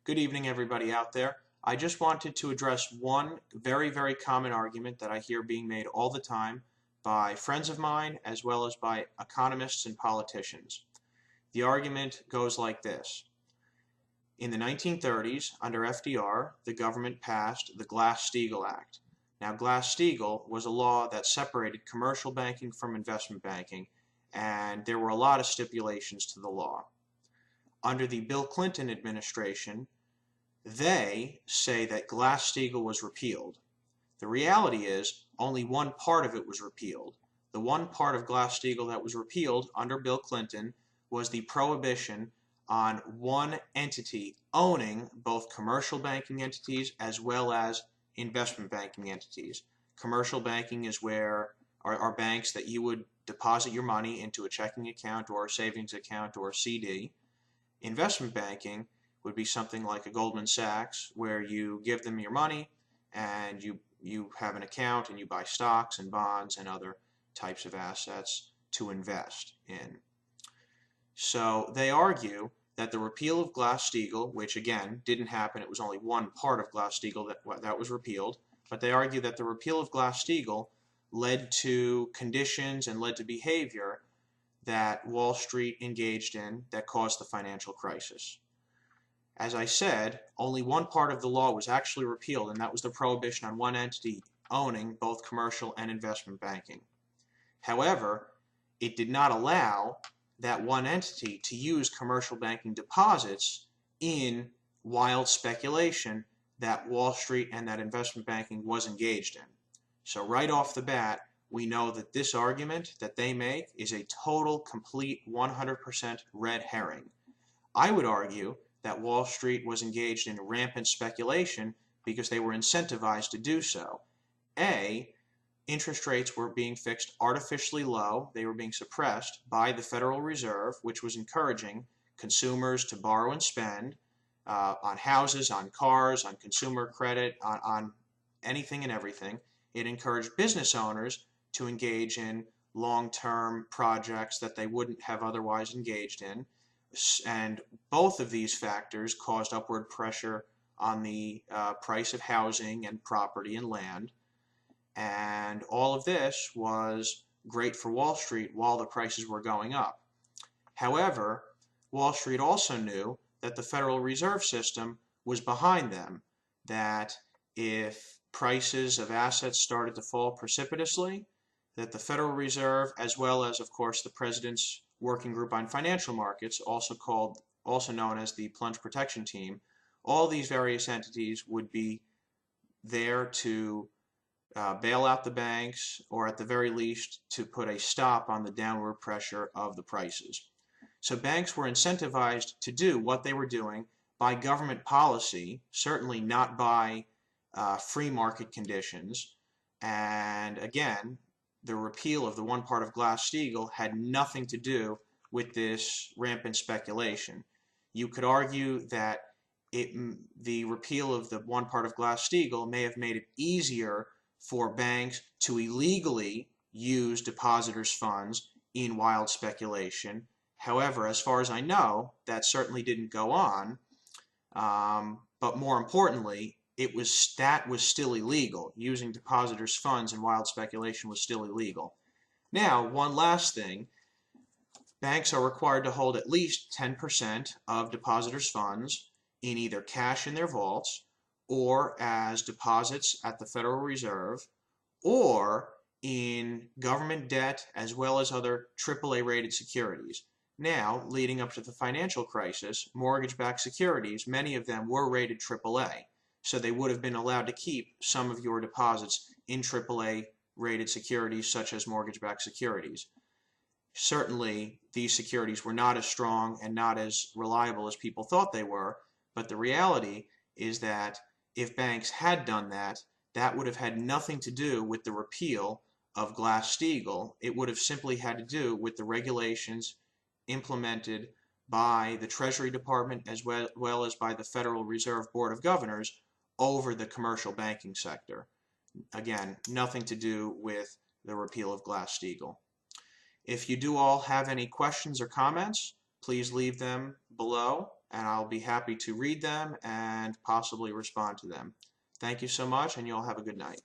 Good evening, everybody out there. I just wanted to address one very, very common argument that I hear being made all the time by friends of mine as well as by economists and politicians. The argument goes like this. In the 1930s, under FDR, the government passed the Glass-Steagall Act. Now, Glass-Steagall was a law that separated commercial banking from investment banking, and there were a lot of stipulations to the law. Under the Bill Clinton administration, they say that Glass-Steagall was repealed. The reality is only one part of it was repealed. The one part of Glass-Steagall that was repealed under Bill Clinton was the prohibition on one entity owning both commercial banking entities as well as investment banking entities. Commercial banking is where are banks that you would deposit your money into a checking account or a savings account or a CD. Investment banking would be something like a Goldman Sachs, where you give them your money and you have an account and you buy stocks and bonds and other types of assets to invest in. So they argue that the repeal of Glass-Steagall, which again didn't happen, it was only one part of Glass-Steagall that was repealed, but they argue that the repeal of Glass-Steagall led to conditions and led to behavior that Wall Street engaged in that caused the financial crisis. As I said, only one part of the law was actually repealed, and that was the prohibition on one entity owning both commercial and investment banking. However, it did not allow that one entity to use commercial banking deposits in wild speculation that Wall Street and that investment banking was engaged in. So right off the bat, we know that this argument that they make is a total, complete, 100% red herring. I would argue that Wall Street was engaged in rampant speculation because they were incentivized to do so. A, interest rates were being fixed artificially low. They were being suppressed by the Federal Reserve, which was encouraging consumers to borrow and spend on houses, on cars, on consumer credit, on anything and everything. It encouraged business owners to engage in long-term projects that they wouldn't have otherwise engaged in. And both of these factors caused upward pressure on the price of housing and property and land. And all of this was great for Wall Street while the prices were going up. However, Wall Street also knew that the Federal Reserve System was behind them, that if prices of assets started to fall precipitously, that the Federal Reserve, as well as, of course, the President's Working Group on Financial Markets, also known as the Plunge Protection Team, all these various entities would be there to bail out the banks, or at the very least to put a stop on the downward pressure of the prices. So banks were incentivized to do what they were doing by government policy, certainly not by free market conditions. And again, the repeal of the one part of Glass-Steagall had nothing to do with this rampant speculation. You could argue that the repeal of the one part of Glass-Steagall may have made it easier for banks to illegally use depositors' funds in wild speculation. However, as far as I know, that certainly didn't go on. But more importantly, that was still illegal. Using depositors' funds in wild speculation was still illegal. Now, one last thing. Banks are required to hold at least 10% of depositors' funds in either cash in their vaults, or as deposits at the Federal Reserve, or in government debt as well as other AAA-rated securities. Now, leading up to the financial crisis, mortgage-backed securities, many of them were rated AAA, so they would have been allowed to keep some of your deposits in AAA-rated securities such as mortgage-backed securities. Certainly, these securities were not as strong and not as reliable as people thought they were, but the reality is that if banks had done that, that would have had nothing to do with the repeal of Glass-Steagall. It would have simply had to do with the regulations implemented by the Treasury Department as well as by the Federal Reserve Board of Governors over the commercial banking sector. Again, nothing to do with the repeal of Glass-Steagall. If you do all have any questions or comments, please leave them below. and I'll be happy to read them and possibly respond to them. Thank you so much, and you all have a good night.